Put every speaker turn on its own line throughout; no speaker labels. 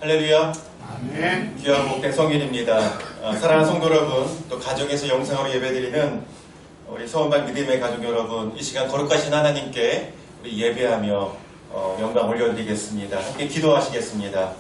할렐루야.
아멘.
귀한 복된 성인입니다. 사랑하는 성도 여러분, 또 가정에서 영상으로 예배드리는 우리 서원반 믿음의 가족 여러분, 이 시간 거룩하신 하나님께 우리 예배하며 영광 올려드리겠습니다. 함께 기도하시겠습니다.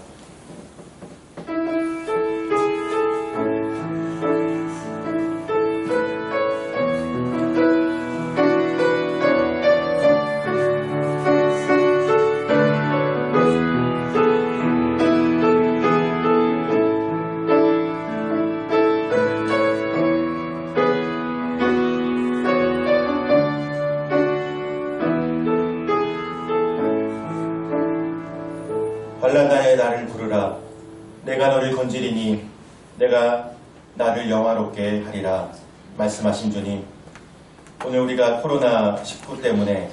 환난나에 나를 부르라. 내가 너를 건지리니 내가 나를 영화롭게 하리라. 말씀하신 주님, 오늘 우리가 코로나19 때문에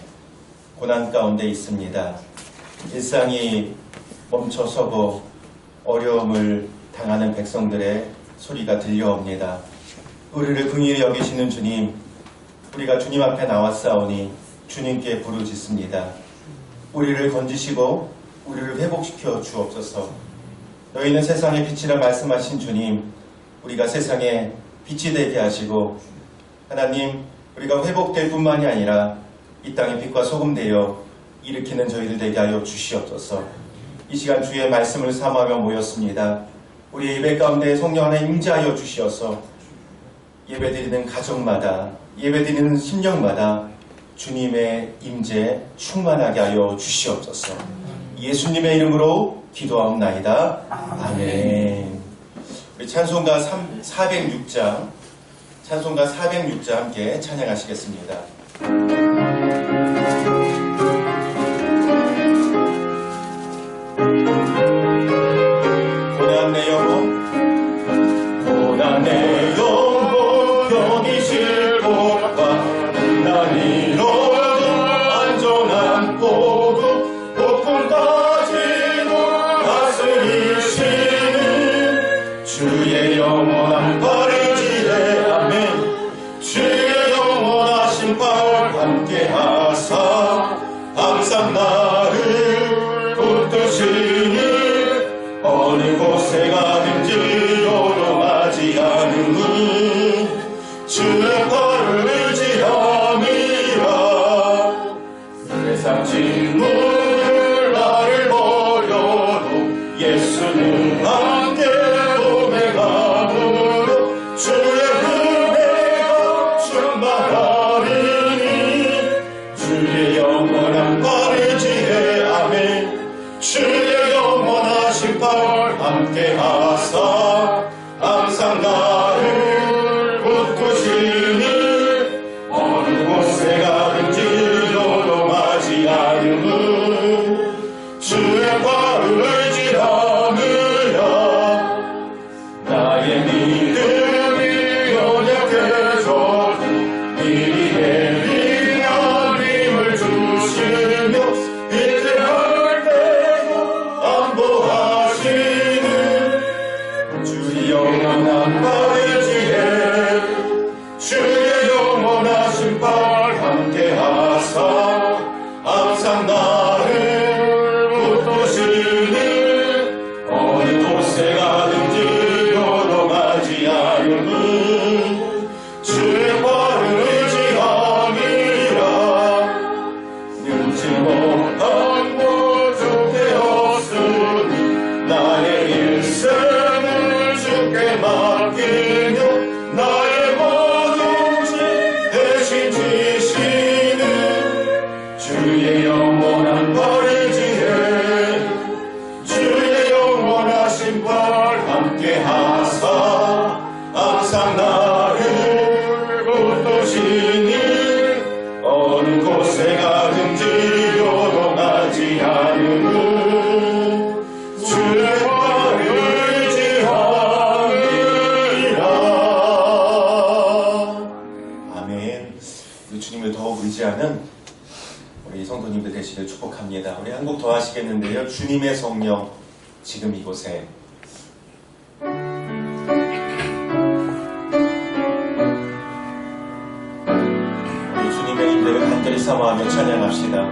고난 가운데 있습니다. 일상이 멈춰서고 어려움을 당하는 백성들의 소리가 들려옵니다. 우리를 긍휼히 여기시는 주님, 우리가 주님 앞에 나왔사오니 주님께 부르짖습니다. 우리를 건지시고 우리를 회복시켜 주옵소서. 너희는 세상의 빛이라 말씀하신 주님, 우리가 세상에 빛이 되게 하시고 하나님, 우리가 회복될 뿐만이 아니라 이 땅의 빛과 소금 되어 일으키는 저희들 되게 하여 주시옵소서. 이 시간 주의 말씀을 삼하며 모였습니다. 우리 예배 가운데 성령 하나님 임재하여 주시어서 예배드리는 가정마다, 예배드리는 심령마다 주님의 임재 충만하게 하여 주시옵소서. 예수님의 이름으로 기도하옵나이다. 아멘. 우리 찬송가 406장 함께 찬양하시겠습니다. 고난 내 영혼, 고난 내 영혼, 병이 싫고 난 이로도 안전한 고국 주의 영원한 발의지에 아멘. 주의 영원하신 발 함께 하사 항상 나를 붙드시니 어느 곳에 가든지 요동하지 않으니 주의 발을 의지함이라. 세상 진물을 나를 버려도 예수는 함께 주의 은혜가 충만하리니 주의 영원한 발의 지혜 아멘. 주의 영원하신 발 함께 하사 항상 나를 붙드시니 어느 곳에 가든지 요동하지 않으니 주의 발을 의지함이라. 나의 믿음이 연약해져도 미리 내리며 힘을 주시며 이제할 때도 안보하시는 주의 영원한 발의 지혜 주의 영원하신 발 함께 하사 항상 나를 붙드시니 어느 곳에 가든지 요동하지 않으니 주의 발을 의지함이라. 능지 못한 부족되었으니 나의 일생을 주께 맡기며 나의 모든 죄 대신 지시는 주의 영원한 발의 지혜 주의 영원하신 발 함께 하사 항상 나를 붙드시니 어느 곳에 가든지 요동하지 않으니 주의 발을 의지함이라. 아멘. 우리 주님을 더욱 의지하는 우리 성도님들 되시길 축복합니다. 우리 한 곡 더 하시겠는데요. 주님의 성령 지금 이곳에. 우리 주님의 임재를 간절히 사모하며 찬양합시다.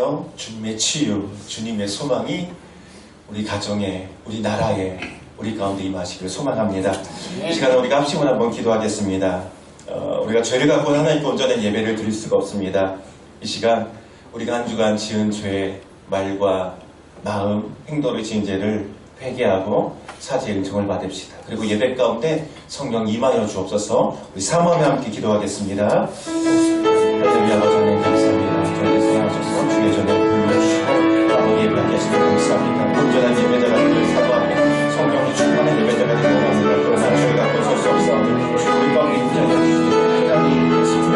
가운데서 주님의 치유, 주님의 소망이 우리 가정에, 우리 나라에, 우리 가운데 임하시기를 소망합니다. 이 시간에 우리가 합심을 한번 기도하겠습니다. 우리가 죄를 갖고 하나님께 온전한 예배를 드릴 수가 없습니다. 이 시간 우리가 한 주간 지은 죄, 말과 마음, 행동으로 지은 죄를 회개하고 사죄의 은총을 받읍시다. 그리고 예배 가운데 성령 임하여 주옵소서. 우리 사모하며 함께 기도하겠습니다. 하나님 아버지 하나님 감사합니다. 저희를 사랑하셔서 주의 전에 불러주시고 아버지 예배하게 하시는 감사합니다. 온전한 예배자가 되길 사모하며 성령으로 충만한 예배자가 되길 원합니다. 그러나 저희가 벗을 수 없사오니 주 우리 가운데 임하여 주시고 하나님 예수님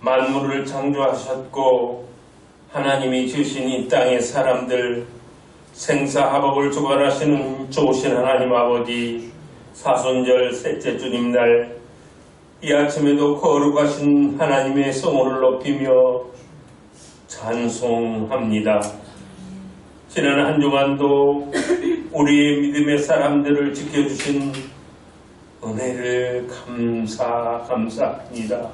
만물을 창조하셨고 하나님이 주신 이 땅의 사람들 생사화복을 주관하시는 좋으신 하나님 아버지, 사순절 셋째 주님날 이 아침에도 거룩하신 하나님의 성호를 높이며 찬송합니다. 지난 한 주간도 우리의 믿음의 사람들을 지켜주신 은혜를 감사합니다.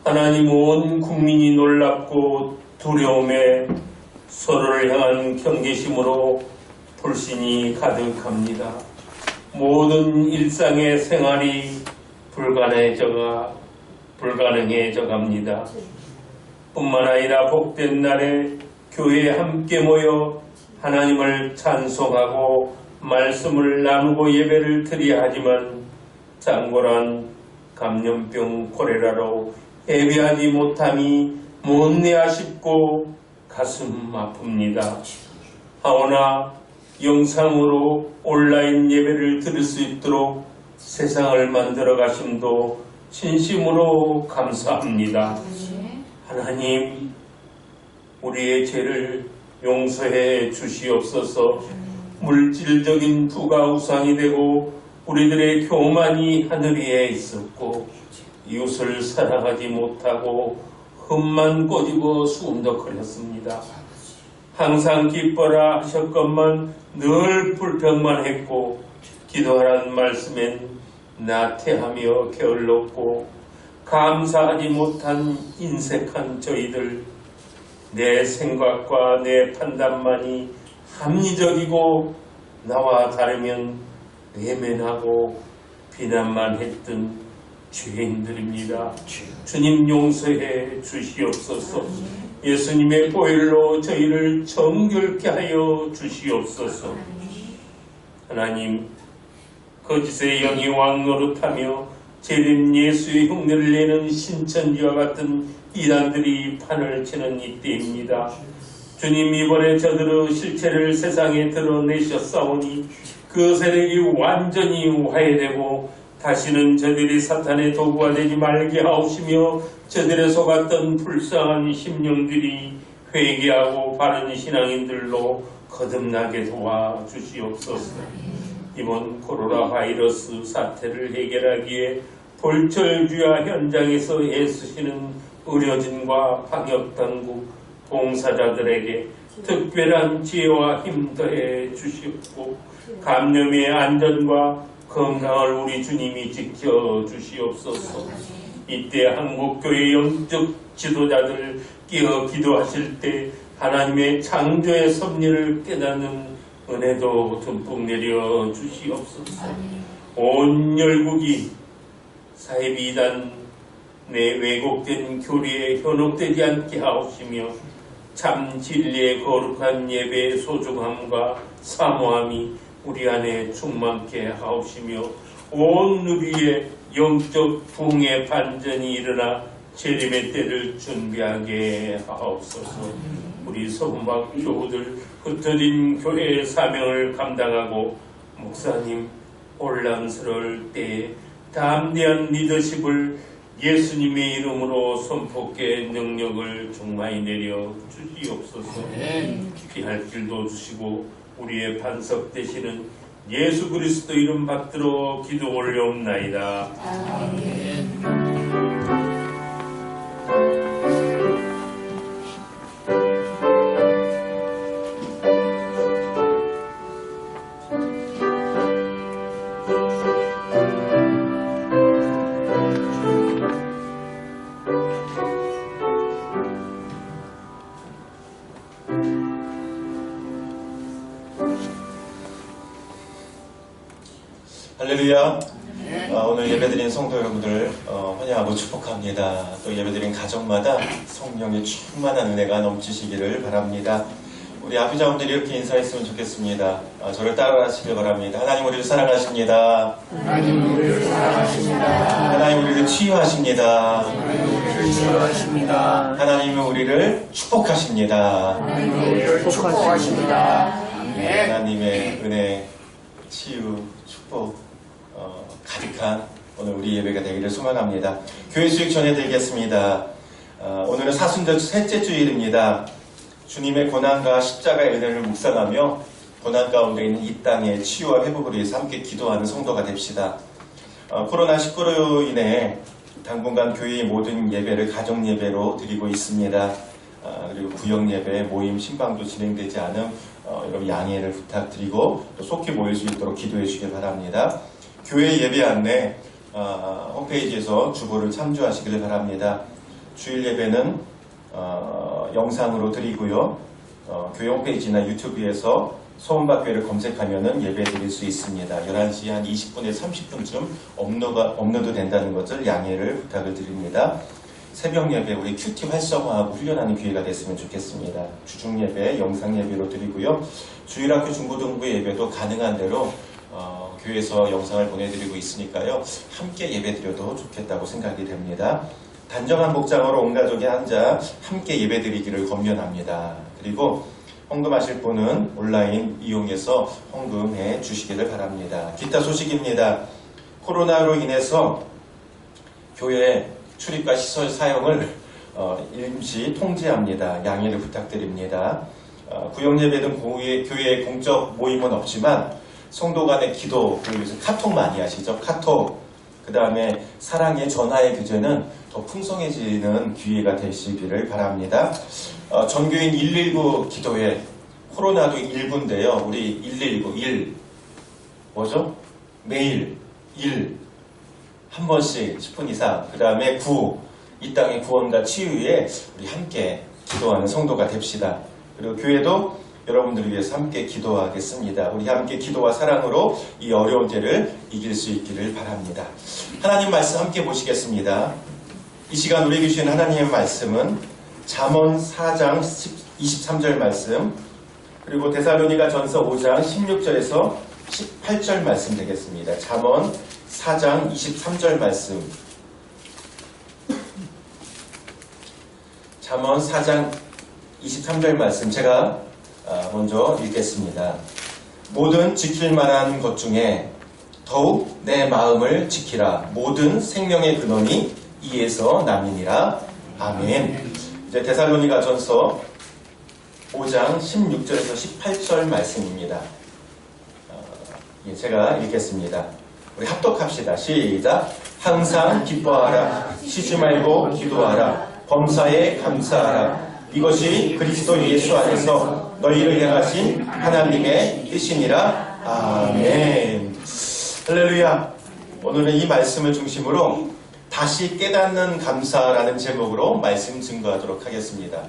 하나님, 온 국민이 놀랍고 두려움에 서로를 향한 경계심으로 불신이 가득합니다. 모든 일상의 생활이 불가능해져 갑니다. 뿐만 아니라 복된 날에 교회에 함께 모여 하나님을 찬송하고 말씀을 나누고 예배를 드려야 하지만 장고란 감염병 콜레라로 예배하지 못함이 못내 아쉽고 가슴 아픕니다. 하오나 영상으로 온라인 예배를 들을 수 있도록 세상을 만들어 가심도 진심으로 감사합니다. 하나님, 우리의 죄를 용서해 주시옵소서. 물질적인 부가 우상이 되고 우리들의 교만이 하늘 위에 있었고 이웃을 사랑하지 못하고 흠만 꼬집어 수군덕거렸습니다. 항상 기뻐라 하셨건만 늘 불평만 했고 기도하라는 말씀엔 나태하며 게을렀고 감사하지 못한 인색한 저희들, 내 생각과 내 판단만이 합리적이고 나와 다르면 외면하고 비난만 했던 죄인들입니다. 주님 용서해 주시옵소서. 예수님의 보혈로 저희를 정결케 하여 주시옵소서. 하나님, 거짓의 영이 왕노릇하며 재림 예수의 흉내를 내는 신천지와 같은 이단들이 판을 치는 이때입니다. 주님, 이번에 저들의 실체를 세상에 드러내셨사오니 그 세력이 완전히 화해되고 다시는 저들이 사탄의 도구가 되지 말게 하옵시며 저들의 속았던 불쌍한 심령들이 회개하고 바른 신앙인들로 거듭나게 도와주시옵소서. 이번 코로나 바이러스 사태를 해결하기에 볼철주야 현장에서 애쓰시는 의료진과 방역당국 봉사자들에게 특별한 지혜와 힘 더해 주시옵고 감염의 안전과 건강을 우리 주님이 지켜주시옵소서. 이때 한국교회 영적 지도자들 끼어 기도하실 때 하나님의 창조의 섭리를 깨닫는 은혜도 듬뿍 내려 주시옵소서. 온 열국이 사이비단 내 왜곡된 교리에 현혹되지 않게 하옵시며 참 진리의 거룩한 예배의 소중함과 사모함이 우리 안에 충만케 하옵시며 온 누리의 영적 부흥의 반전이 일어나 재림의 때를 준비하게 하옵소서. 우리 서문박 교우들 흩어진 교회의 사명을 감당하고 목사님 혼란스러울 때에 담대한 리더십을 예수님의 이름으로 선포케 능력을 충만히 내려 주시옵소서. 피할 길도 주시고 우리의 반석 되시는 예수 그리스도 이름 받들어 기도 올려옵나이다.
할렐루야. 오늘 예배드린 성도 여러분들 환영하고 축복합니다. 또 예배드린 가정마다 성령의 충만한 은혜가 넘치시기를 바랍니다. 우리 아비자분들이 이렇게 인사했으면 좋겠습니다. 저를 따라하시길 바랍니다. 하나님 우리를 사랑하십니다.
하나님 우리를 사랑하십니다.
하나님 우리를 치유하십니다.
하나님 우리를 치유하십니다.
하나님은 우리를 축복하십니다.
하나님 우리를 축복하십니다. 아멘.
하나님의 은혜, 치유, 축복 가득한 오늘 우리 예배가 되기를 소망합니다. 교회 수익 전해드리겠습니다. 오늘은 사순절 셋째 주일입니다. 주님의 고난과 십자가의 은혜를 묵상하며 고난 가운데 있는 이 땅의 치유와 회복을 위해서 함께 기도하는 성도가 됩시다. 코로나19로 인해 당분간 교회의 모든 예배를 가정 예배로 드리고 있습니다. 그리고 구역 예배, 모임, 신방도 진행되지 않은 여러분 양해를 부탁드리고 또 속히 모일 수 있도록 기도해 주시길 바랍니다. 교회 예배 안내 홈페이지에서 주보를 참조하시길 바랍니다. 주일 예배는 영상으로 드리고요. 교회 홈페이지나 유튜브에서 소원받교회를 검색하면 예배 드릴 수 있습니다. 11시 한 20분에 30분쯤 업로드 된다는 것을 양해를 부탁을 드립니다. 새벽 예배 우리 큐티 활성화하고 훈련하는 기회가 됐으면 좋겠습니다. 주중 예배, 영상 예배로 드리고요. 주일학교 중고등부 예배도 가능한 대로 교회에서 영상을 보내드리고 있으니까요. 함께 예배드려도 좋겠다고 생각이 됩니다. 단정한 복장으로 온 가족이 앉아 함께 예배드리기를 권면합니다. 그리고 헌금하실 분은 온라인 이용해서 헌금해 주시기를 바랍니다. 기타 소식입니다. 코로나로 인해서 교회 출입과 시설 사용을 임시 통제합니다. 양해를 부탁드립니다. 구역예배 등 교회 공적 모임은 없지만 성도 간의 기도, 그리고 카톡 많이 하시죠. 카톡, 그 다음에 사랑의 전화의 교제는 더 풍성해지는 기회가 되시기를 바랍니다. 전교인 119 기도회, 코로나도 1부인데요. 우리 119, 뭐죠? 매일 1, 한 번씩 10분 이상, 그 다음에 9, 이 땅의 구원과 치유에 우리 함께 기도하는 성도가 됩시다. 그리고 교회도 여러분들을 위해서 함께 기도하겠습니다. 우리 함께 기도와 사랑으로 이 어려운 때를 이길 수 있기를 바랍니다. 하나님 말씀 함께 보시겠습니다. 이 시간 우리에게 주신 하나님의 말씀은 잠언 4장 23절 말씀, 그리고 데살로니가 전서 5장 16절에서 18절 말씀 되겠습니다. 잠언 4장 23절 말씀, 잠언 4장 23절 말씀 제가 먼저 읽겠습니다. 모든 지킬 만한 것 중에 더욱 내 마음을 지키라. 모든 생명의 근원이 이에서 남이니라. 아멘. 이제 데살로니가 전서 5장 16절에서 18절 말씀입니다. 제가 읽겠습니다. 우리 합독합시다. 시작. 항상 기뻐하라. 쉬지 말고 기도하라. 범사에 감사하라. 이것이 그리스도 예수 안에서 너희를 향하신 하나님의 뜻이니라. 아멘. 할렐루야. 오늘은 이 말씀을 중심으로 다시 깨닫는 감사라는 제목으로 말씀 증거하도록 하겠습니다.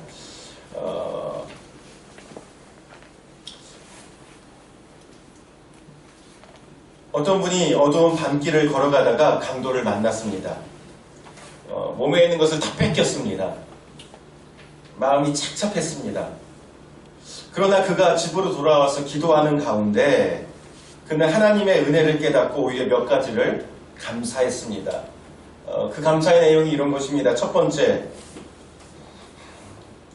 어떤 분이 어두운 밤길을 걸어가다가 강도를 만났습니다. 몸에 있는 것을 다 뺏겼습니다. 마음이 착잡했습니다. 그러나 그가 집으로 돌아와서 기도하는 가운데 그는 하나님의 은혜를 깨닫고 오히려 몇 가지를 감사했습니다. 그 감사의 내용이 이런 것입니다. 첫 번째,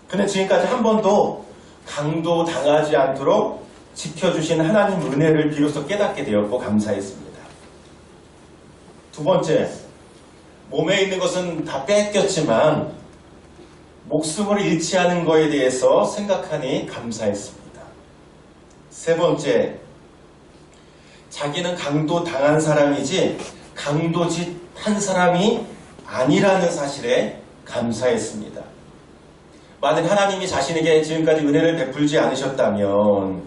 그는 지금까지 한 번도 강도 당하지 않도록 지켜주신 하나님 은혜를 비로소 깨닫게 되었고 감사했습니다. 두 번째, 몸에 있는 것은 다 뺏겼지만 목숨을 잃지 않은 것에 대해서 생각하니 감사했습니다. 세 번째, 자기는 강도 당한 사람이지 강도짓 한 사람이 아니라는 사실에 감사했습니다. 만약 하나님이 자신에게 지금까지 은혜를 베풀지 않으셨다면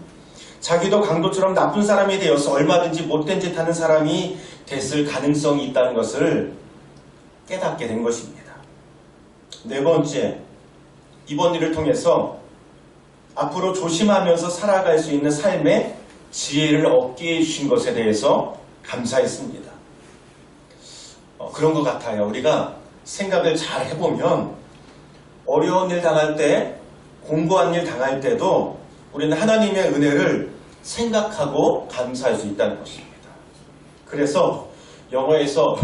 자기도 강도처럼 나쁜 사람이 되어서 얼마든지 못된 짓 하는 사람이 됐을 가능성이 있다는 것을 깨닫게 된 것입니다. 네 번째, 이번 일을 통해서 앞으로 조심하면서 살아갈 수 있는 삶의 지혜를 얻게 해주신 것에 대해서 감사했습니다. 그런 것 같아요. 우리가 생각을 잘 해보면 어려운 일 당할 때, 공고한 일 당할 때도 우리는 하나님의 은혜를 생각하고 감사할 수 있다는 것입니다. 그래서 영어에서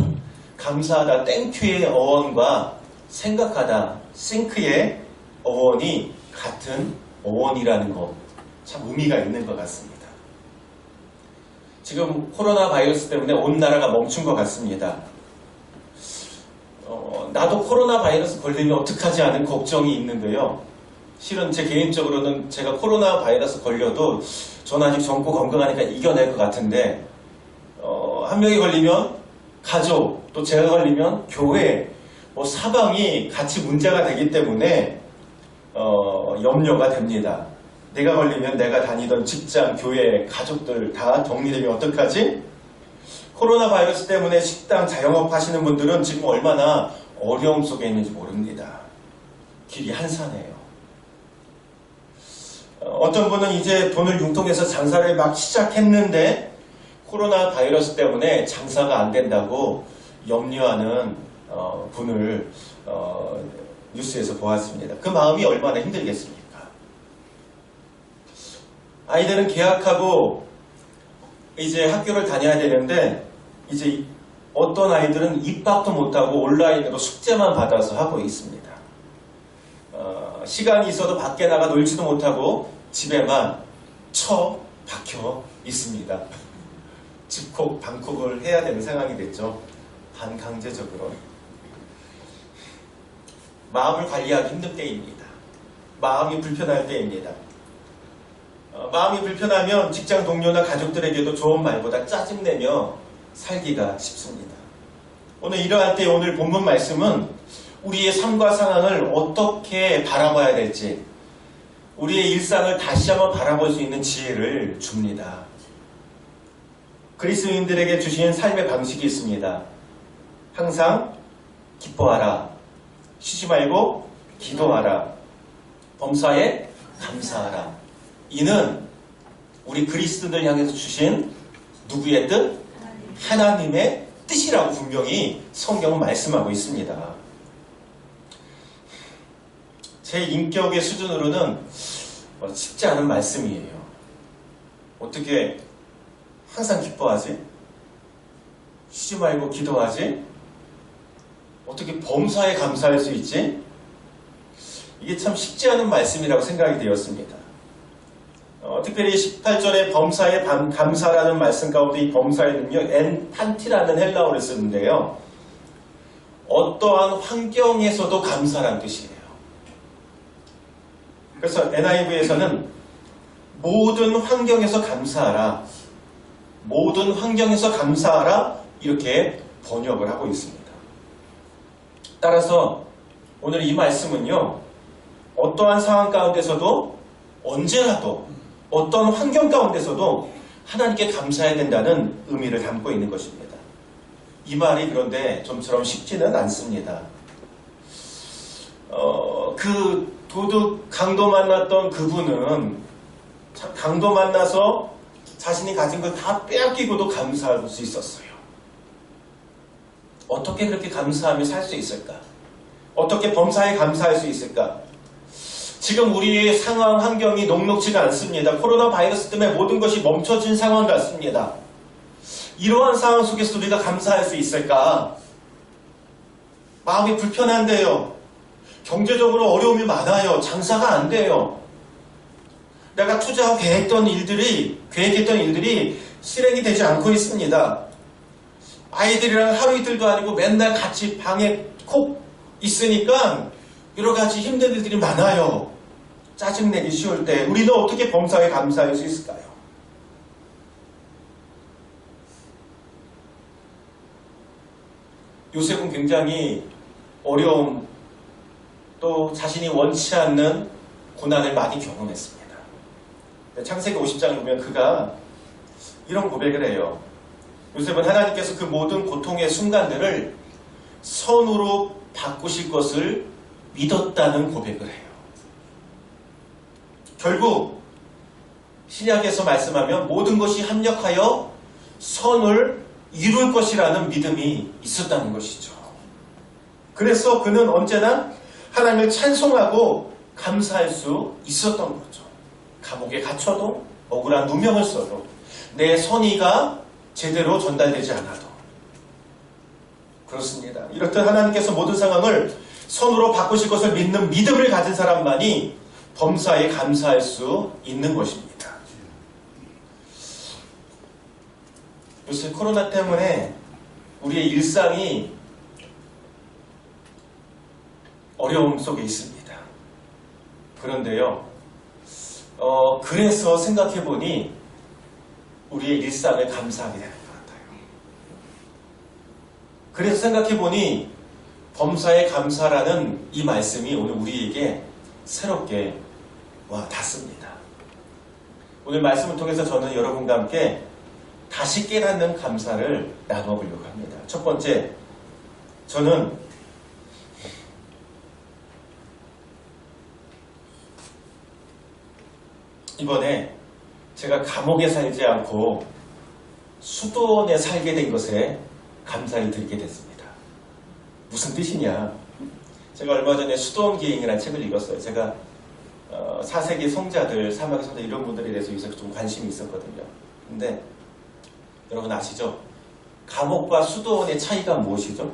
감사하다, 땡큐의 어원과 생각하다, think의 어원이 같은 어원이라는 것, 참 의미가 있는 것 같습니다. 지금 코로나 바이러스 때문에 온 나라가 멈춘 것 같습니다. 나도 코로나 바이러스 걸리면 어떡하지 하는 걱정이 있는데요. 실은 제 개인적으로는 제가 코로나 바이러스 걸려도 저는 아직 젊고 건강하니까 이겨낼 것 같은데 한 명이 걸리면 가족, 또 제가 걸리면 교회, 사방이 같이 문제가 되기 때문에 염려가 됩니다. 내가 걸리면 내가 다니던 직장, 교회, 가족들 다 격리되면 어떡하지? 코로나 바이러스 때문에 식당, 자영업 하시는 분들은 지금 얼마나 어려움 속에 있는지 모릅니다. 길이 한산해요. 어떤 분은 이제 돈을 융통해서 장사를 막 시작했는데 코로나 바이러스 때문에 장사가 안 된다고 염려하는 분을 뉴스에서 보았습니다. 그 마음이 얼마나 힘들겠습니까? 아이들은 개학하고 이제 학교를 다녀야 되는데 이제 어떤 아이들은 입학도 못하고 온라인으로 숙제만 받아서 하고 있습니다. 시간이 있어도 밖에 나가 놀지도 못하고 집에만 처박혀 있습니다. 집콕, 방콕을 해야 되는 상황이 됐죠. 반강제적으로. 마음을 관리하기 힘든 때입니다. 마음이 불편할 때입니다. 마음이 불편하면 직장 동료나 가족들에게도 좋은 말보다 짜증내며 살기가 쉽습니다. 오늘 이러한 때 오늘 본문 말씀은 우리의 삶과 상황을 어떻게 바라봐야 될지, 우리의 일상을 다시 한번 바라볼 수 있는 지혜를 줍니다. 그리스도인들에게 주신 삶의 방식이 있습니다. 항상 기뻐하라, 쉬지 말고 기도하라, 범사에 감사하라. 이는 우리 그리스도인을 향해서 주신 누구의 뜻? 하나님의 뜻이라고 분명히 성경은 말씀하고 있습니다. 제 인격의 수준으로는 쉽지 않은 말씀이에요. 어떻게 항상 기뻐하지? 쉬지 말고 기도하지? 어떻게 범사에 감사할 수 있지? 이게 참 쉽지 않은 말씀이라고 생각이 되었습니다. 특별히 18절에 범사에 감사라는 말씀 가운데 이 범사에는요, 엔판티라는 헬라어를 쓰는데요. 어떠한 환경에서도 감사라는 뜻이에요. 그래서 NIV에서는 모든 환경에서 감사하라, 모든 환경에서 감사하라 이렇게 번역을 하고 있습니다. 따라서 오늘 이 말씀은요, 어떠한 상황 가운데서도 언제라도 어떤 환경 가운데서도 하나님께 감사해야 된다는 의미를 담고 있는 것입니다. 이 말이 그런데 좀처럼 쉽지는 않습니다. 그 도둑 강도 만났던 그분은 참 강도 만나서 자신이 가진 걸 다 빼앗기고도 감사할 수 있었어요. 어떻게 그렇게 감사하며 살 수 있을까? 어떻게 범사에 감사할 수 있을까? 지금 우리의 상황, 환경이 녹록지가 않습니다. 코로나 바이러스 때문에 모든 것이 멈춰진 상황 같습니다. 이러한 상황 속에서 우리가 감사할 수 있을까? 마음이 불편한데요. 경제적으로 어려움이 많아요. 장사가 안 돼요. 내가 투자하고 계획했던 일들이 실행이 되지 않고 있습니다. 아이들이랑 하루 이틀도 아니고 맨날 같이 방에 콕 있으니까 여러 가지 힘든 일들이 많아요. 짜증내기 쉬울 때 우리는 어떻게 범사에 감사할 수 있을까요? 요셉은 굉장히 어려움, 또 자신이 원치 않는 고난을 많이 경험했습니다. 창세기 50장을 보면 그가 이런 고백을 해요. 요셉은 하나님께서 그 모든 고통의 순간들을 선으로 바꾸실 것을 믿었다는 고백을 해요. 결국 신약에서 말씀하면 모든 것이 합력하여 선을 이룰 것이라는 믿음이 있었다는 것이죠. 그래서 그는 언제나 하나님을 찬송하고 감사할 수 있었던 거죠. 감옥에 갇혀도 억울한 누명을 써도 내 선의가 제대로 전달되지 않아도 그렇습니다. 이렇듯 하나님께서 모든 상황을 선으로 바꾸실 것을 믿는 믿음을 가진 사람만이 범사에 감사할 수 있는 것입니다. 요새 코로나 때문에 우리의 일상이 어려움 속에 있습니다. 그런데요, 그래서 생각해보니 우리의 일상을 감사하게 되는 것 같아요. 그래서 생각해보니 범사에 감사라는 이 말씀이 오늘 우리에게 새롭게 와 닿습니다. 오늘 말씀을 통해서 저는 여러분과 함께 다시 깨닫는 감사를 나눠보려고 합니다. 첫 번째, 저는 이번에 제가 감옥에 살지 않고 수도원에 살게 된 것에 감사를 드리게 됐습니다. 무슨 뜻이냐? 제가 얼마 전에 수도원 기행이라는 책을 읽었어요. 제가 4세기 성자들, 사막의 성자 이런 분들에 대해서 요새 좀 관심이 있었거든요. 근데 여러분 아시죠? 감옥과 수도원의 차이가 무엇이죠?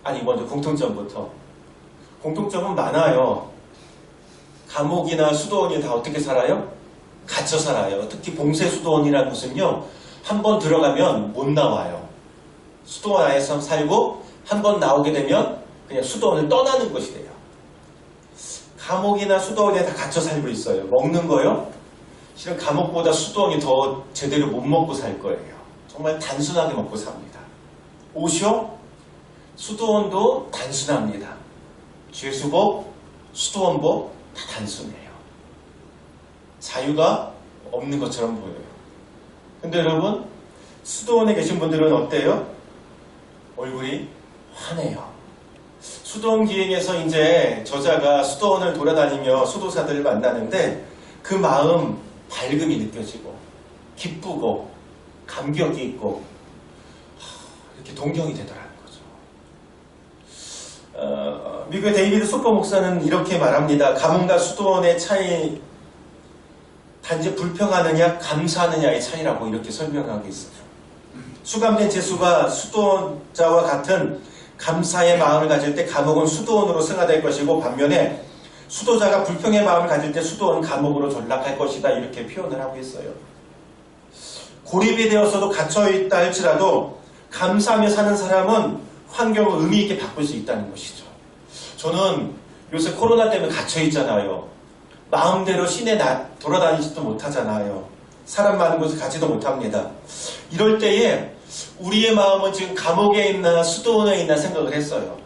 아니 먼저 공통점부터. 공통점은 많아요. 감옥이나 수도원이 다 어떻게 살아요? 갇혀 살아요. 특히 봉쇄수도원이라는 곳은요, 한번 들어가면 못 나와요. 수도원 안에서 살고 한번 나오게 되면 그냥 수도원을 떠나는 것이 돼요. 감옥이나 수도원에 다 갇혀 살고 있어요. 먹는 거요? 실은 감옥보다 수도원이 더 제대로 못 먹고 살 거예요. 정말 단순하게 먹고 삽니다. 옷이요? 수도원도 단순합니다. 죄수복, 수도원복 다 단순해요. 자유가 없는 것처럼 보여요. 근데 여러분, 수도원에 계신 분들은 어때요? 얼굴이 환해요. 수도원 기행에서 이제 저자가 수도원을 돌아다니며 수도사들을 만나는데 그 마음 밝음이 느껴지고 기쁘고 감격이 있고 이렇게 동경이 되더라는 거죠. 미국의 데이비드 소퍼 목사는 이렇게 말합니다. 감옥과 수도원의 차이 단지 불평하느냐 감사하느냐의 차이라고 이렇게 설명하고 있어요. 수감된 죄수가 수도원자와 같은 감사의 마음을 가질 때 감옥은 수도원으로 승화될 것이고, 반면에 수도자가 불평의 마음을 가질 때 수도원은 감옥으로 전락할 것이다, 이렇게 표현을 하고 있어요. 고립이 되어서도 갇혀있다 할지라도 감사하며 사는 사람은 환경을 의미 있게 바꿀 수 있다는 것이죠. 저는 요새 코로나 때문에 갇혀있잖아요. 마음대로 시내 돌아다니지도 못하잖아요. 사람 많은 곳에 가지도 못합니다. 이럴 때에 우리의 마음은 지금 감옥에 있나 수도원에 있나 생각을 했어요.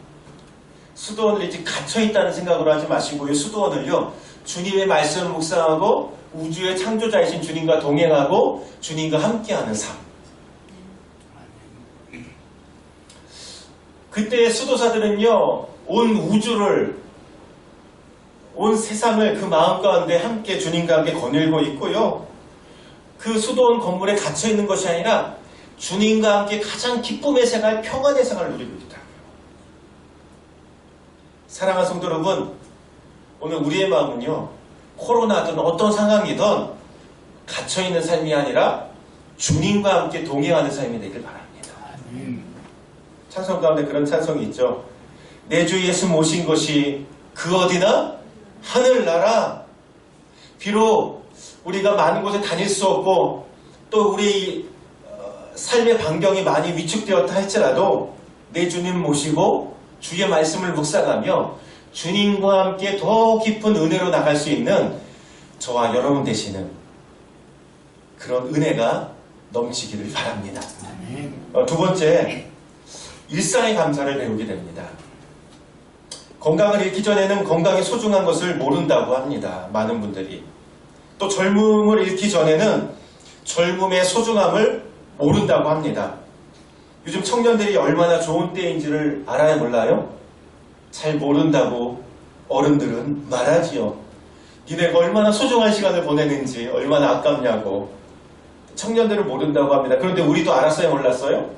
수도원을 이제 갇혀있다는 생각으로 하지 마시고, 이 수도원을요, 주님의 말씀을 묵상하고 우주의 창조자이신 주님과 동행하고 주님과 함께하는 삶. 그때의 수도사들은요, 온 우주를, 온 세상을 그 마음 가운데 함께 주님과 함께 거닐고 있고요. 그 수도원 건물에 갇혀있는 것이 아니라 주님과 함께 가장 기쁨의 생활, 평안의 생활을 누리고 있다. 사랑하는 성도 여러분, 오늘 우리의 마음은요, 코로나든 어떤 상황이든 갇혀있는 삶이 아니라 주님과 함께 동행하는 삶이 되길 바랍니다. 찬송 가운데 그런 찬송이 있죠. 내 주 예수 모신 것이 그 어디나 하늘나라. 비록 우리가 많은 곳에 다닐 수 없고 또 우리 삶의 반경이 많이 위축되었다 할지라도 내 주님 모시고 주의 말씀을 묵상하며 주님과 함께 더 깊은 은혜로 나갈 수 있는 저와 여러분 되시는 그런 은혜가 넘치기를 바랍니다. 두 번째, 일상의 감사를 배우게 됩니다. 건강을 잃기 전에는 건강의 소중한 것을 모른다고 합니다. 많은 분들이. 또 젊음을 잃기 전에는 젊음의 소중함을 모른다고 합니다. 요즘 청년들이 얼마나 좋은 때인지를 알아야 몰라요? 잘 모른다고 어른들은 말하지요. 니네가 얼마나 소중한 시간을 보내는지 얼마나 아깝냐고. 청년들은 모른다고 합니다. 그런데 우리도 알았어요? 몰랐어요?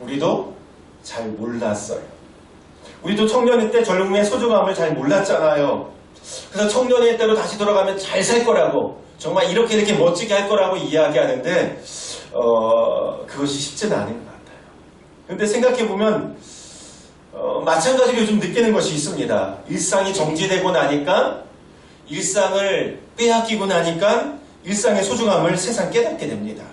우리도 잘 몰랐어요. 우리도 청년의 때 젊음의 소중함을 잘 몰랐잖아요. 그래서 청년의 때로 다시 돌아가면 잘 살 거라고, 정말 이렇게 멋지게 할 거라고 이야기하는데 그것이 쉽지는 않은 것 같아요. 그런데 생각해보면 마찬가지로 요즘 느끼는 것이 있습니다. 일상이 정지되고 나니까, 일상을 빼앗기고 나니까 일상의 소중함을 새삼 깨닫게 됩니다.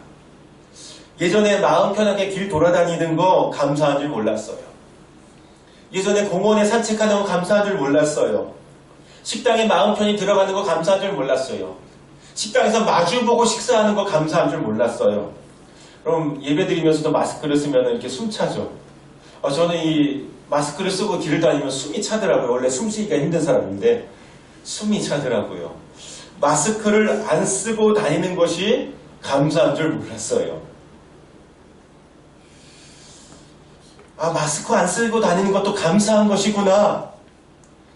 예전에 마음 편하게 길 돌아다니는 거 감사한 줄 몰랐어요. 예전에 공원에 산책하는 거 감사한 줄 몰랐어요. 식당에 마음 편히 들어가는 거 감사한 줄 몰랐어요. 식당에서 마주보고 식사하는 거 감사한 줄 몰랐어요. 그럼 예배드리면서도 마스크를 쓰면 이렇게 숨차죠. 저는 이 마스크를 쓰고 길을 다니면 숨이 차더라고요. 원래 숨쉬기가 힘든 사람인데 숨이 차더라고요. 마스크를 안 쓰고 다니는 것이 감사한 줄 몰랐어요. 마스크 안 쓰고 다니는 것도 감사한 것이구나.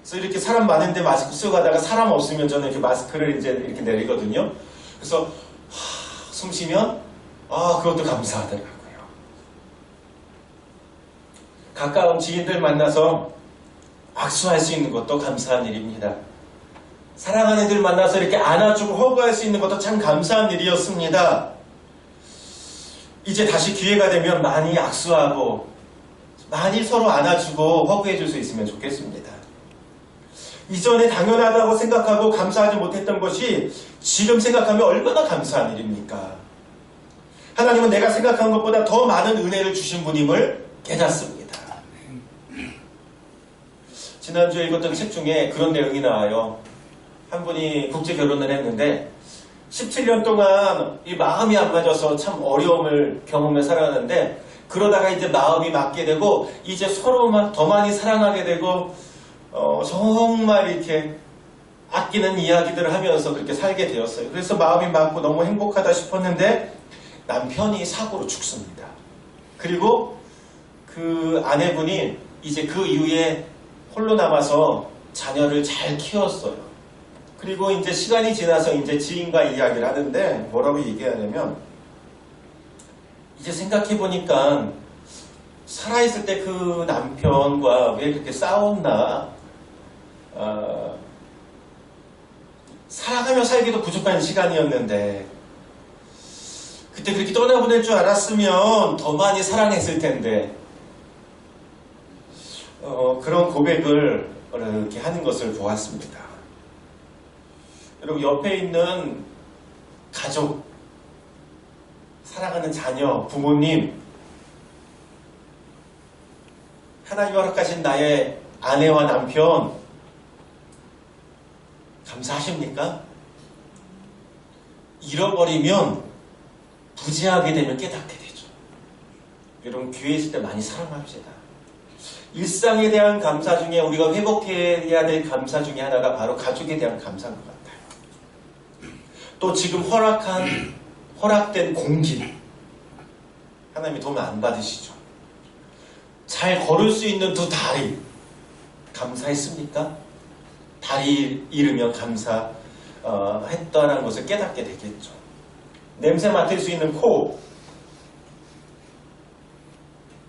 그래서 이렇게 사람 많은데 마스크 쓰고 가다가 사람 없으면 저는 이렇게 마스크를 이제 이렇게 내리거든요. 그래서 숨 쉬면 그것도 감사하더라고요. 가까운 지인들 만나서 악수할 수 있는 것도 감사한 일입니다. 사랑하는 이들 만나서 이렇게 안아주고 허그할 수 있는 것도 참 감사한 일이었습니다. 이제 다시 기회가 되면 많이 악수하고 많이 서로 안아주고 허그해줄 수 있으면 좋겠습니다. 이전에 당연하다고 생각하고 감사하지 못했던 것이 지금 생각하면 얼마나 감사한 일입니까? 하나님은 내가 생각한 것보다 더 많은 은혜를 주신 분임을 깨닫습니다. 지난주에 읽었던 책 중에 그런 내용이 나와요. 한 분이 국제 결혼을 했는데 17년 동안 이 마음이 안 맞아서 참 어려움을 경험해 살았는데, 그러다가 이제 마음이 맞게 되고 이제 서로 더 많이 사랑하게 되고 정말 이렇게 아끼는 이야기들을 하면서 그렇게 살게 되었어요. 그래서 마음이 맞고 너무 행복하다 싶었는데 남편이 사고로 죽습니다. 그리고 그 아내분이 이제 그 이후에 홀로 남아서 자녀를 잘 키웠어요. 그리고 이제 시간이 지나서 이제 지인과 이야기를 하는데 뭐라고 얘기하냐면, 이제 생각해보니까 살아있을 때 그 남편과 왜 그렇게 싸웠나, 살아가며 살기도 부족한 시간이었는데 그때 그렇게 떠나보낼 줄 알았으면 더 많이 사랑했을 텐데, 그런 고백을 이렇게 하는 것을 보았습니다. 여러분, 옆에 있는 가족, 사랑하는 자녀, 부모님, 하나님 허락하신 나의 아내와 남편 감사하십니까? 잃어버리면, 부재하게 되면 깨닫게 되죠. 여러분, 교회에 있을 때 많이 사랑합시다. 일상에 대한 감사 중에 우리가 회복해야 될 감사 중에 하나가 바로 가족에 대한 감사인 것 같아요. 또 지금 허락된 공기, 하나님이 도움 안 받으시죠? 잘 걸을 수 있는 두 다리, 감사했습니까? 다리 잃으면 감사했다는 것을 깨닫게 되겠죠. 냄새 맡을 수 있는 코,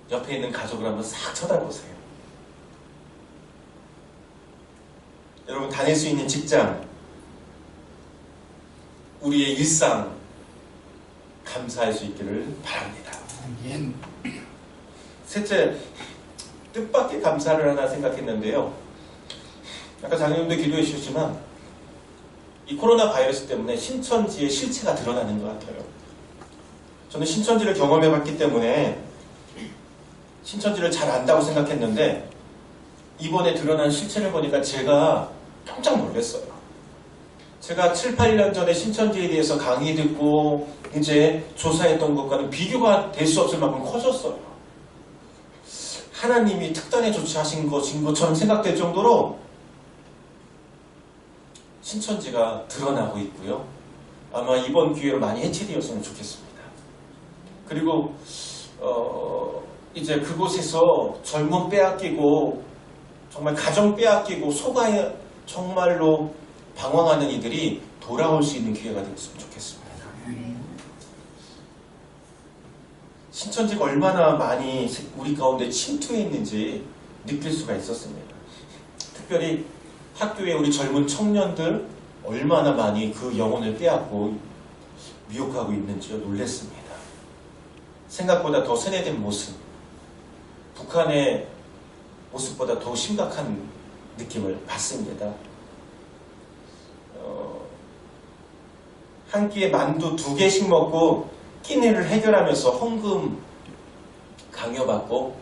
옆에 있는 가족을 한번 싹 쳐다보세요. 여러분, 다닐 수 있는 직장, 우리의 일상 감사할 수 있기를 바랍니다. 셋째, 뜻밖의 감사를 하나 생각했는데요. 아까 장로님도 기도해 주셨지만 이 코로나 바이러스 때문에 신천지의 실체가 드러나는 것 같아요. 저는 신천지를 경험해 봤기 때문에 신천지를 잘 안다고 생각했는데 이번에 드러난 실체를 보니까 제가 깜짝 놀랐어요. 제가 7, 8년 전에 신천지에 대해서 강의 듣고 이제 조사했던 것과는 비교가 될 수 없을 만큼 커졌어요. 하나님이 특단에 조치하신 것처럼 생각될 정도로 신천지가 드러나고 있고요. 아마 이번 기회로 많이 해체되었으면 좋겠습니다. 그리고 이제 그곳에서 젊음 빼앗기고 정말 가정 빼앗기고 속아 정말로 방황하는 이들이 돌아올 수 있는 기회가 되었으면 좋겠습니다. 신천지가 얼마나 많이 우리 가운데 침투해 있는지 느낄 수가 있었습니다. 특별히 학교에 우리 젊은 청년들 얼마나 많이 그 영혼을 빼앗고 미혹하고 있는지요. 놀랬습니다. 생각보다 더 세뇌된 모습, 북한의 모습보다 더 심각한 느낌을 받습니다. 한 끼에 만두 2개씩 먹고 끼니를 해결하면서 헌금 강요받고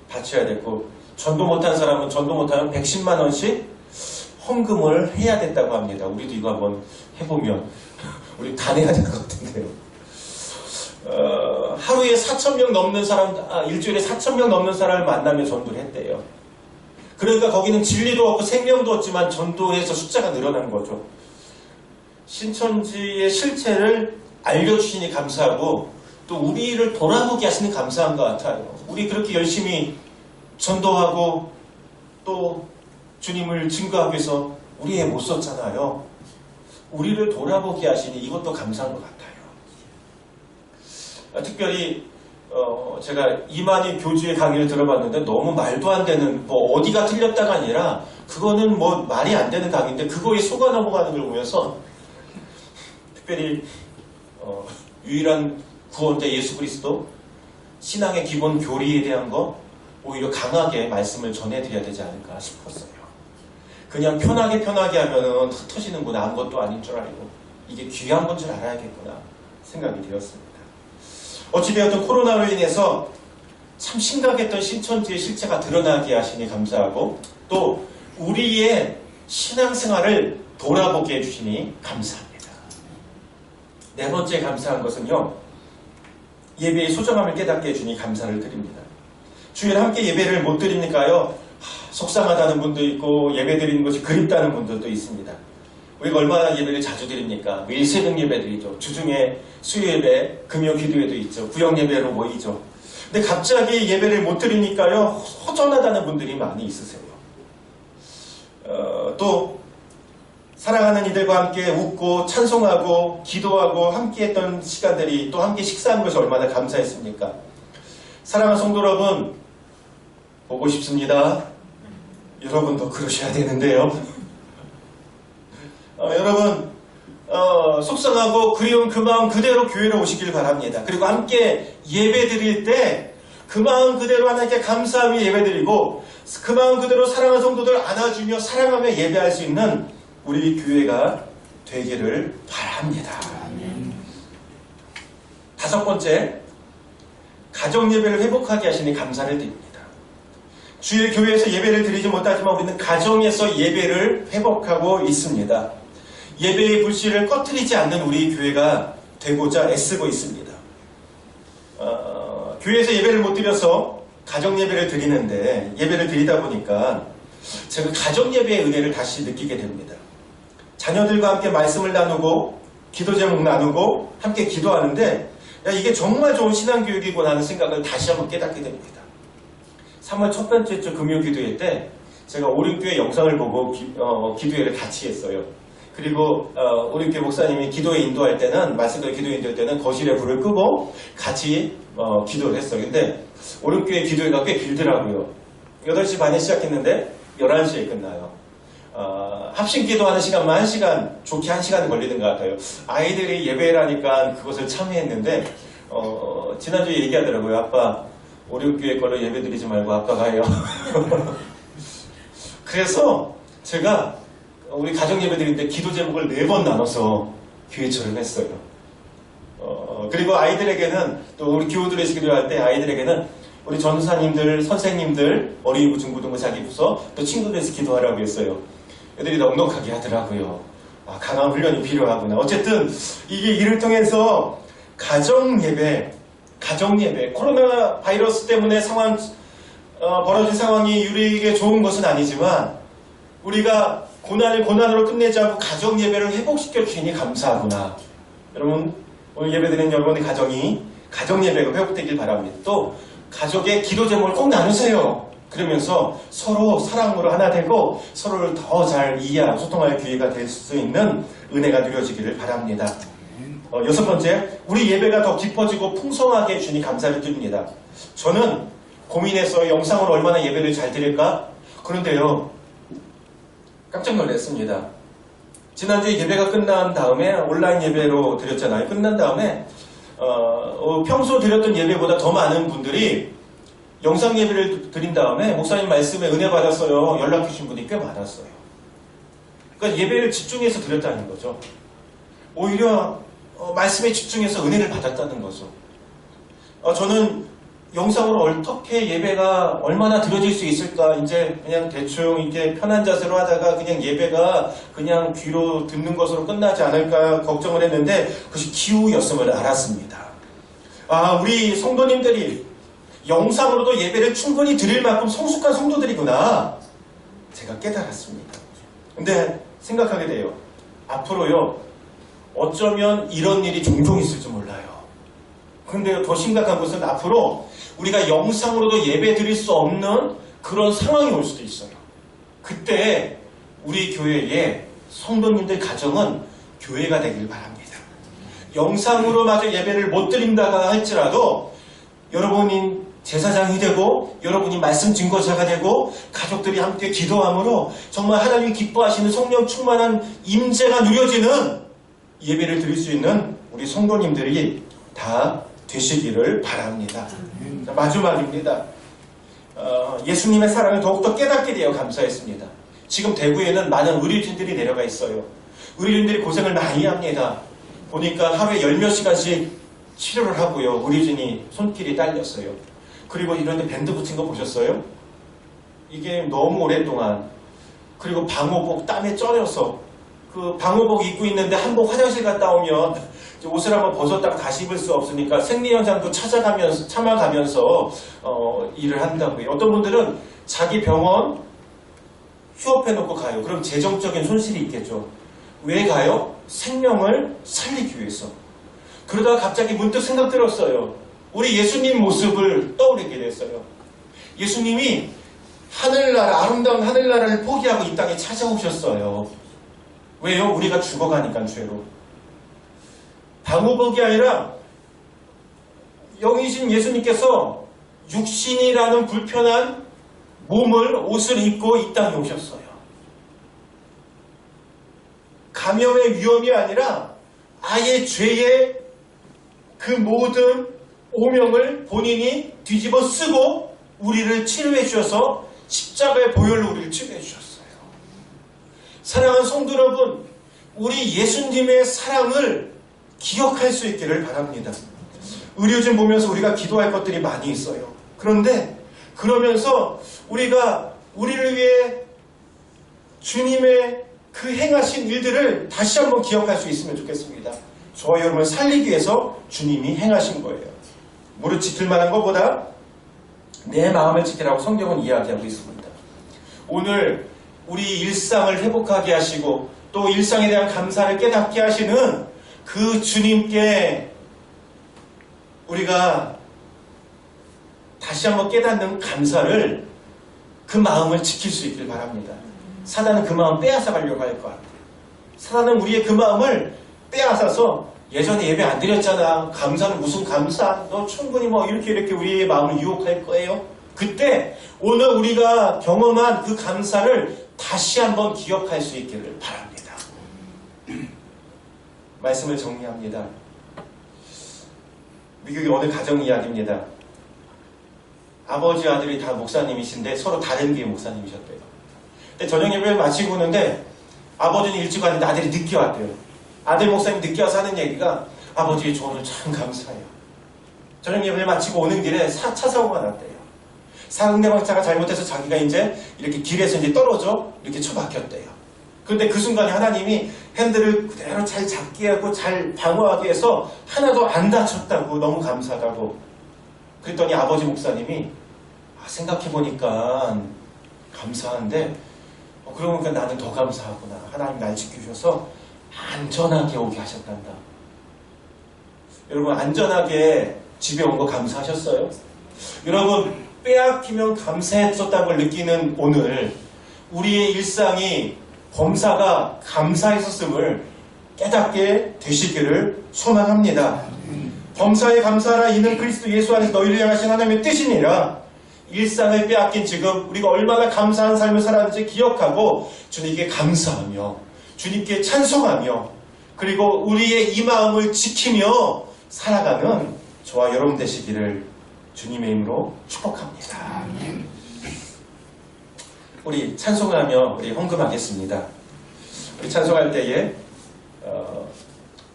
바쳐야 됐고, 전도 못한 사람은 전도 못하면 110만 원씩 헌금을 해야 된다고 합니다. 우리도 이거 한번 해보면 우리 다 내야 될 것 같은데요. 하루에 4,000명 넘는 사람, 일주일에 4,000명 넘는 사람을 만나면 전도를 했대요. 그러니까 거기는 진리도 없고 생명도 없지만 전도해서 숫자가 늘어난 거죠. 신천지의 실체를 알려주시니 감사하고 또 우리를 돌아보게 하시니 감사한 것 같아요. 우리 그렇게 열심히 전도하고 또 주님을 증거하기 위해서 우리 애 못 썼잖아요. 우리를 돌아보게 하시니 이것도 감사한 것 같아요. 특별히 제가 이만희 교주의 강의를 들어봤는데 너무 말도 안 되는, 뭐 어디가 틀렸다가 아니라 그거는 뭐 말이 안 되는 강의인데 그거에 속아 넘어가는 걸 보면서 특별히 유일한 구원자 예수 그리스도 신앙의 기본 교리에 대한 거 오히려 강하게 말씀을 전해드려야 되지 않을까 싶었어요. 그냥 편하게 하면은 터지는구나, 아무것도 아닌 줄 알고 이게 귀한 건 줄 알아야겠구나 생각이 되었습니다. 어찌되었든 코로나로 인해서 참 심각했던 신천지의 실체가 드러나게 하시니 감사하고 또 우리의 신앙생활을 돌아보게 해주시니 감사합니다. 네 번째 감사한 것은요, 예배의 소중함을 깨닫게 해주니 감사를 드립니다. 주일 함께 예배를 못 드리니까요, 속상하다는 분도 있고 예배 드리는 것이 그립다는 분들도 있습니다. 우리가 얼마나 예배를 자주 드립니까? 매일 새벽 예배 드리죠. 주중에 수요 예배, 금요 기도회도 있죠. 구역 예배로 모이죠. 근데 갑자기 예배를 못 드리니까요, 허전하다는 분들이 많이 있으세요. 또 사랑하는 이들과 함께 웃고 찬송하고 기도하고 함께 했던 시간들이, 또 함께 식사한 것이 얼마나 감사했습니까? 사랑하는 성도 여러분, 보고 싶습니다. 여러분도 그러셔야 되는데요. 여러분, 속상하고 그리운 그 마음 그대로 교회로 오시길 바랍니다. 그리고 함께 예배 드릴 때 그 마음 그대로 하나님께 감사하며 예배 드리고 그 마음 그대로 사랑하는 성도들 안아주며 사랑하며 예배할 수 있는 우리 교회가 되기를 바랍니다. 다섯 번째, 가정 예배를 회복하게 하시니 감사를 드립니다. 주일 교회에서 예배를 드리지 못하지만 우리는 가정에서 예배를 회복하고 있습니다. 예배의 불씨를 꺼트리지 않는 우리 교회가 되고자 애쓰고 있습니다. 교회에서 예배를 못 드려서 가정 예배를 드리는데, 예배를 드리다 보니까 제가 가정 예배의 은혜를 다시 느끼게 됩니다. 자녀들과 함께 말씀을 나누고 기도 제목 나누고 함께 기도하는데, 야, 이게 정말 좋은 신앙교육이구나 하는 생각을 다시 한번 깨닫게 됩니다. 3월 첫 번째 주 금요 기도회 때 제가 오륜교회 영상을 보고 기도회를 같이 했어요. 그리고 오륜교회 목사님이 기도회 인도할 때는, 말씀대로 기도회 인도할 때는 거실에 불을 끄고 같이 기도를 했어요. 근데 오륜교회 기도회가 꽤 길더라고요. 8시 반에 시작했는데 11시에 끝나요. 합심 기도하는 시간만 1시간, 좋게 1시간 걸리는 것 같아요. 아이들이 예배라니까 그것을 참여했는데 지난주에 얘기하더라고요. 아빠, 오륜교회 걸로 예배 드리지 말고 아빠가 해요. 그래서 제가 우리 가정 예배 드릴 때 기도 제목을 4번 나눠서 교회처럼 했어요. 그리고 아이들에게는, 또 우리 교우들에서 기도할 때 아이들에게는 우리 전사님들, 선생님들, 어린이부, 중고등부, 자기부서, 또 친구들에서 기도하라고 했어요. 애들이 넉넉하게 하더라고요. 강한 훈련이 필요하구나. 어쨌든 이를 통해서 가정 예배, 코로나 바이러스 때문에 상황 벌어진 상황이 우리에게 좋은 것은 아니지만 우리가 고난을 고난으로 끝내지 않고 가정 예배를 회복시켜 주시니 감사하구나. 여러분 오늘 예배드리는 여러분의 가정이 가정 예배가 회복되길 바랍니다. 또 가족의 기도 제목을 꼭 나누세요. 그러면서 서로 사랑으로 하나 되고 서로를 더 잘 이해하고 소통할 기회가 될 수 있는 은혜가 누려지기를 바랍니다. 여섯 번째, 우리 예배가 더 깊어지고 풍성하게 해주니 감사를 드립니다. 저는 고민해서 영상으로 얼마나 예배를 잘 드릴까? 그런데요, 깜짝 놀랐습니다. 지난주에 예배가 끝난 다음에 온라인 예배로 드렸잖아요. 끝난 다음에 평소 드렸던 예배보다 더 많은 분들이 영상 예배를 드린 다음에 목사님 말씀에 은혜 받았어요. 연락 주신 분이 꽤 많았어요. 그러니까 예배를 집중해서 드렸다는 거죠. 오히려 말씀에 집중해서 은혜를 받았다는 거죠. 저는 영상으로 어떻게 예배가 얼마나 드려질 수 있을까 이제 그냥 대충 이렇게 편한 자세로 하다가 그냥 예배가 그냥 귀로 듣는 것으로 끝나지 않을까 걱정을 했는데 그것이 기우였음을 알았습니다. 우리 성도님들이 영상으로도 예배를 충분히 드릴 만큼 성숙한 성도들이구나 제가 깨달았습니다. 근데 생각하게 돼요. 앞으로요 어쩌면 이런 일이 종종 있을지 몰라요. 근데 더 심각한 것은 앞으로 우리가 영상으로도 예배 드릴 수 없는 그런 상황이 올 수도 있어요. 그때 우리 교회의 성도님들 가정은 교회가 되길 바랍니다. 영상으로마저 예배를 못 드린다가 할지라도 여러분이 제사장이 되고 여러분이 말씀 증거자가 되고 가족들이 함께 기도함으로 정말 하나님이 기뻐하시는 성령 충만한 임재가 누려지는 예배를 드릴 수 있는 우리 성도님들이 다 되시기를 바랍니다. 자, 마지막입니다. 예수님의 사랑을 더욱더 깨닫게 되어 감사했습니다. 지금 대구에는 많은 의료진들이 내려가 있어요. 의료진들이 고생을 많이 합니다. 보니까 하루에 10몇 시간씩 치료를 하고요. 의료진이 손길이 딸렸어요. 그리고 이런 데 밴드 붙인 거 보셨어요? 이게 너무 오랫동안. 그리고 방호복 땀에 쩔어서 그 방호복 입고 있는데 한복 화장실 갔다 오면 옷을 한번 벗었다가 다시 입을 수 없으니까 생리현상도 참아가면서 일을 한다고요. 어떤 분들은 자기 병원 휴업해놓고 가요. 그럼 재정적인 손실이 있겠죠. 왜 가요? 생명을 살리기 위해서. 그러다가 갑자기 문득 생각 들었어요. 우리 예수님 모습을 떠오르게 됐어요. 예수님이 하늘나라, 아름다운 하늘나라를 포기하고 이 땅에 찾아오셨어요. 왜요? 우리가 죽어가니까 죄로. 방호복이 아니라 영이신 예수님께서 육신이라는 불편한 옷을 입고 이 땅에 오셨어요. 감염의 위험이 아니라 아예 죄의 그 모든 오명을 본인이 뒤집어 쓰고 우리를 치료해 주셔서 십자가의 보혈로 우리를 치료해 주셨어요. 사랑하는 성도 여러분, 우리 예수님의 사랑을 기억할 수 있기를 바랍니다. 의료진 보면서 우리가 기도할 것들이 많이 있어요. 그런데 그러면서 우리가 우리를 위해 주님의 그 행하신 일들을 다시 한번 기억할 수 있으면 좋겠습니다. 저와 여러분을 살리기 위해서 주님이 행하신 거예요. 무릇 지킬 만한 것보다 내 마음을 지키라고 성경은 이야기하고 있습니다. 오늘 우리 일상을 회복하게 하시고 또 일상에 대한 감사를 깨닫게 하시는 그 주님께 우리가 다시 한번 깨닫는 감사를 그 마음을 지킬 수 있길 바랍니다. 사단은 그 마음 빼앗아 가려고 할 것 같아요. 사단은 우리의 그 마음을 빼앗아서 예전에 예배 안 드렸잖아. 감사는 무슨 감사? 너 충분히 이렇게 우리의 마음을 유혹할 거예요. 그때 오늘 우리가 경험한 그 감사를 다시 한번 기억할 수 있기를 바랍니다. 말씀을 정리합니다. 미국의 어느 가정 이야기입니다. 아버지 아들이 다 목사님이신데 서로 다른 교회 목사님이셨대요. 근데 저녁 예배를 마치고 오는데 아버지는 일찍 왔는데 아들이 늦게 왔대요. 아들 목사님 늦게 와서 하는 얘기가 아버지의 조언을 참 감사해요. 저녁 예배를 마치고 오는 길에 차 사고가 났대요. 상대방 차가 잘못해서 자기가 이제 이렇게 길에서 이제 떨어져 이렇게 처박혔대요. 그런데 그 순간에 하나님이 핸들을 그대로 잘 잡게 하고 잘 방어하게 해서 하나도 안 다쳤다고 너무 감사하다고. 그랬더니 아버지 목사님이 생각해보니까 감사한데 그러고 보니까 나는 더 감사하구나. 하나님 날 지켜주셔서 안전하게 오게 하셨단다. 여러분 안전하게 집에 온 거 감사하셨어요? 여러분 빼앗기면 감사했었다는 걸 느끼는 오늘 우리의 일상이 범사가 감사했었음을 깨닫게 되시기를 소망합니다. 범사에 감사하라. 이는 그리스도 예수 안에서 너희를 향하신 하나님의 뜻이니라. 일상을 빼앗긴 지금 우리가 얼마나 감사한 삶을 살았는지 기억하고 주님께 감사하며 주님께 찬송하며 그리고 우리의 이 마음을 지키며 살아가는 저와 여러분 되시기를 주님의 이름으로 축복합니다. 우리 찬송하며 우리 헌금하겠습니다. 우리 찬송할 때에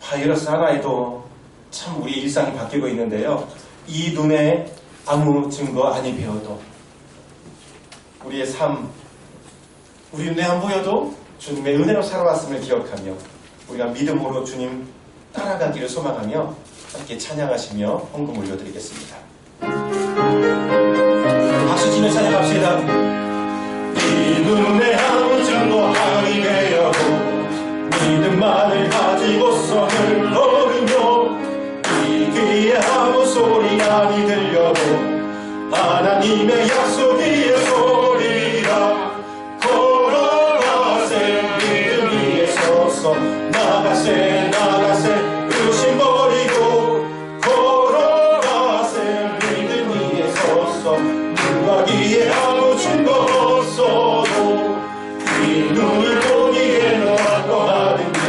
바이러스 하나에도 참 우리 일상이 바뀌고 있는데요. 이 눈에 아무 증거 아니 배워도 우리의 삶, 우리 눈에 안 보여도 주님의 은혜로 살아왔음을 기억하며 우리가 믿음으로 주님 따라가기를 소망하며 함께 찬양하시며 헌금 올려드리겠습니다. 박수 치며 찬양합시다. 이 눈에 아무 증거 아니 배워도 믿음만을 가지고서 걸으며 이 귀에 아무 소리 아니 들려도 하나님의 약속이여 소리라. 걸어가세 믿음 위에 서서 나가세 나가세 의심 버리고 걸어가세 믿음 위에 서서 누가 귀에 아무 증거 없어도 이 눈을 보기에 너라고 하든지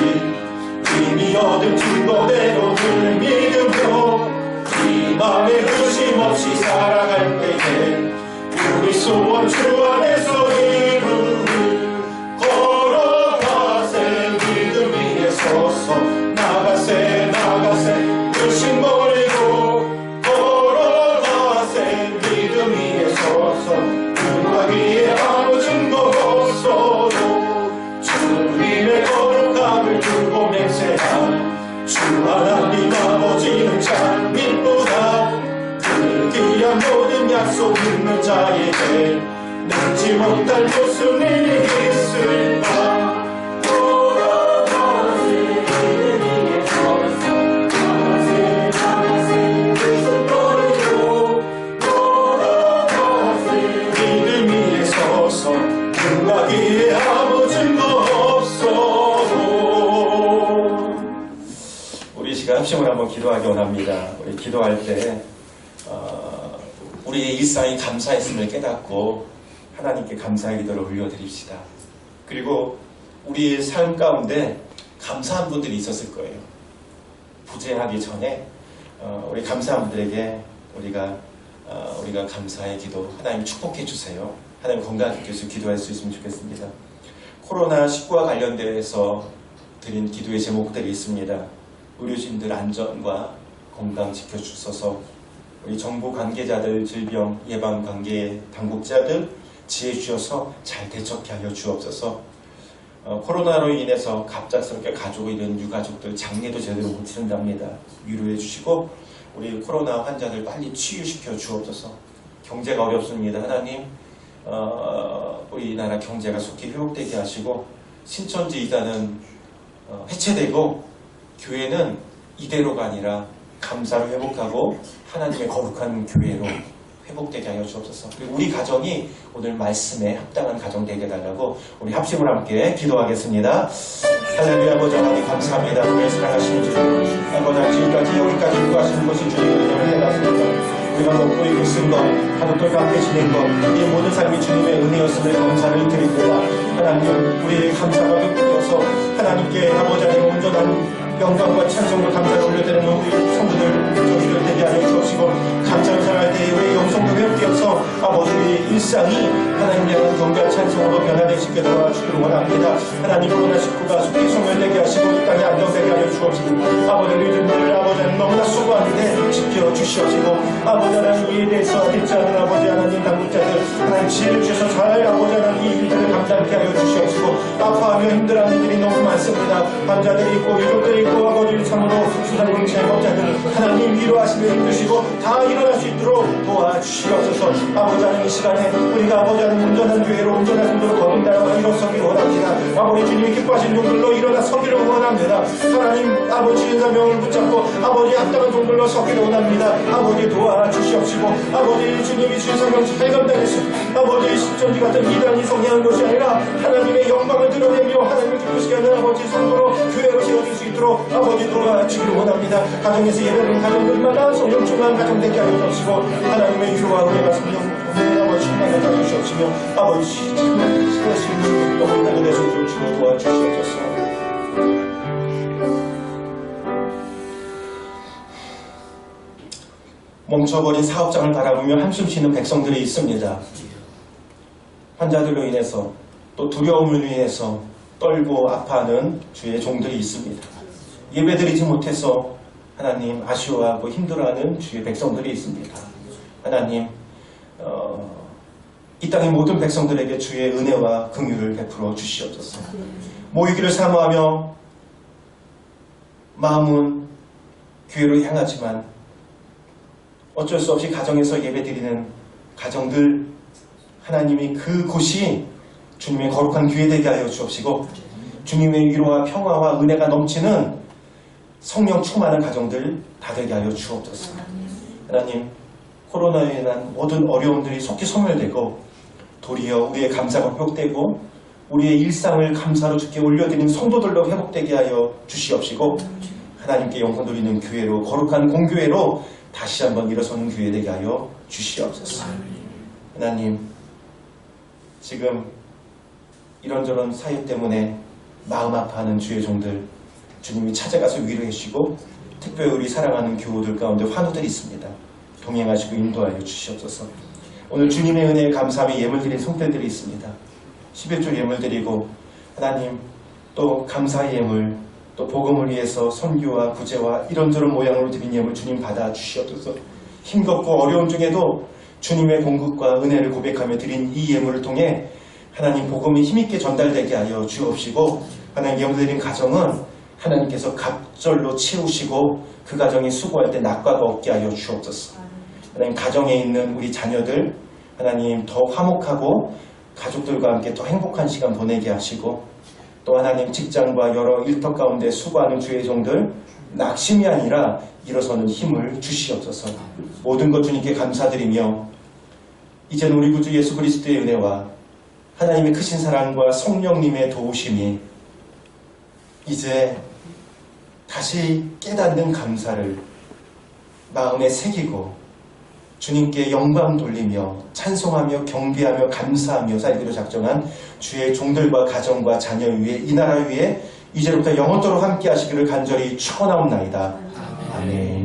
이미 얻은 증거대로 늘 믿으며 이 맘에 의심 없이 살아갈 때에 우리 소원 주 안에서 이루를. 걸어가세 믿음 위에 서서 나가세 나가세 의심 버리고 걸어가세 믿음 위에 서서 누가 위에 아무 증거 없어도 주님의 거룩함을 두고 맹세한 주 하나님 아버지는 참 이쁘다. 그 귀한 모든 약속 있는 자에게 능지 못할 무슨 일이 있을까. 걸어가세 믿음 위에 서서 나가세 나가세 의심 버리고 걸어가세 믿음 위에 서서 누가 귀에 아무 증거 없어도. 우리 시간 합심을 한번 기도하기 원합니다. 우리 기도할 때 우리의 일상이 감사했음을 깨닫고 하나님께 감사의 기도를 올려드립시다. 그리고 우리의 삶 가운데 감사한 분들이 있었을 거예요. 부재하기 전에 우리 감사한 분들에게 우리가 감사의 기도, 하나님 축복해 주세요. 하나님 건강해 주셔서 기도할 수 있으면 좋겠습니다. 코로나19와 관련돼서 드린 기도의 제목들이 있습니다. 의료진들 안전과 건강 지켜주셔서 우리 정부 관계자들 질병 예방 관계 당국자들 지혜 주셔서 잘 대처케 하여 주옵소서. 코로나로 인해서 갑작스럽게 가족을 잃은 유가족들 장례도 제대로 못 치른답니다. 위로해 주시고 우리 코로나 환자들 빨리 치유시켜 주옵소서. 경제가 어렵습니다. 하나님 우리나라 경제가 속히 회복되게 하시고 신천지 이단은 해체되고 교회는 이대로가 아니라 감사로 회복하고 하나님의 거룩한 교회로 회복되게 하여 주옵소서. 그리고 우리 가정이 오늘 말씀에 합당한 가정 되게 해달라고 우리 합심을 함께 기도하겠습니다. 할렐루야. 아버지 하나님 감사합니다. 우리의 사랑하시는 주님, 아버지 지금까지 여기까지 인도하시는 것이 주님의 은혜를 해놨습니다. 우리가 먹고 입고 쓴 것, 가족들과 함께 지낸 것, 이 모든 삶이 주님의 은혜였음을 감사를 드립니다. 하나님 우리의 감사가 베풀어서 하나님께 아버지 하나님 온전한 영광과 찬송과 감사를 올려드리는 우리 성도들 저희들 되게 하여 주옵시고 감사를 살아갈 때에 우리 영성도 회복되어서 아버지의 일상이 하나님의 경배와 찬송으로 변화되시게 도와주기를 원합니다. 하나님 코로나19가 속히 소멸되게 하시고 이 땅에 안정되게 하여 주옵시고 아버지 우리들 아버지는 너무나 수고하는데 지켜주시옵시고 아버지 하나님 이에 대해서 듣지 않은 아버지 하나님 당국자들 하나님 지혜를 주셔서 잘 아버지 하나님 이 일들을 감당케 하여 주시옵시고 아파하며 힘들어하는 일들이 너무 많습니다. 환자들이 있고 유족들이 있고 아버지 참으로 수사님 제법자들 하나님 위로하시며 힘드시고 다 일어날 수 있도록 도와주시옵소서. 아버지 하나님 이 시간에 우리가 아버지 하나님 온전한 교회로 온전한 성도로 거듭 나와 일어서기 원합니다. 아버지 주님이 기뻐하신 종들로 일어나 서기를 원합니다. 하나님 아버지 인사명을 붙잡고 아버지 합당한 종들로 서기를 원합니다. 아버지 도와주시옵시고 아버지 주님이 주인사명 잘 감당해서 아버지 십전지 같은 이단이 성행한 것이 아니라 하나님의 영광을 드러내며 하나님을 기쁘시게 하는 아버지 성도로 교회로 세워질 수 있도록 아버지 도와주기를 원합니다. 가정에서 예배를 가정들마다 성령 충만한 가정 되게 하여 주옵시고 하나님의 위로와 은혜가 성령 아버지 충만하게 하여 주옵시며 아버지 스트레스를 너무 나는 내 손을 주고 도와주시옵소서. 멈춰버린 사업장을 바라보며 한숨 쉬는 백성들이 있습니다. 환자들로 인해서 또 두려움을 인해서 떨고 아파하는 주의 종들이 있습니다. 예배드리지 못해서 하나님 아쉬워하고 힘들어하는 주의 백성들이 있습니다. 하나님 이 땅의 모든 백성들에게 주의 은혜와 긍휼을 베풀어 주시옵소서. 모이기를 사모하며 마음은 교회로 향하지만 어쩔 수 없이 가정에서 예배드리는 가정들 하나님이 그곳이 주님의 거룩한 교회 되게 하여 주옵시고 주님의 위로와 평화와 은혜가 넘치는 성령 충만한 가정들 다 되게 하여 주옵소서. 하나님 코로나로 인한 모든 어려움들이 속히 소멸되고 도리어 우리의 감사가 회복되고 우리의 일상을 감사로 주께 올려드리는 성도들로 회복되게 하여 주시옵시고 하나님께 영광 돌리는 교회로 거룩한 공교회로 다시 한번 일어서는 교회 되게 하여 주시옵소서. 하나님 지금 이런저런 사유 때문에 마음 아파하는 주의 종들 주님이 찾아가서 위로해 주시고 특별히 우리 사랑하는 교우들 가운데 환우들이 있습니다. 동행하시고 인도하여 주시옵소서. 오늘 주님의 은혜에 감사하며 예물 드린 성들들이 있습니다. 11조 예물 드리고 하나님 또 감사의 예물 또 복음을 위해서 선교와 구제와 이런저런 모양으로 드린 예물 주님 받아 주시옵소서. 힘겹고 어려움 중에도 주님의 공급과 은혜를 고백하며 드린 이 예물을 통해 하나님 복음이 힘있게 전달되게 하여 주옵시고 하나님 예물 드린 가정은 하나님께서 갑절로 채우시고 그 가정이 수고할 때 낙과가 없게 하여 주옵소서. 하나님 가정에 있는 우리 자녀들 하나님 더 화목하고 가족들과 함께 더 행복한 시간 보내게 하시고 또 하나님 직장과 여러 일터 가운데 수고하는 주의 종들 낙심이 아니라 일어서는 힘을 주시옵소서. 모든 것 주님께 감사드리며 이제는 우리 구주 예수 그리스도의 은혜와 하나님의 크신 사랑과 성령님의 도우심이 이제 다시 깨닫는 감사를 마음에 새기고 주님께 영광 돌리며 찬송하며 경배하며 감사하며 살기로 작정한 주의 종들과 가정과 자녀 위에 이 나라 위에 이제부터 영원토록 함께 하시기를 간절히 축원하옵나이다. 아멘.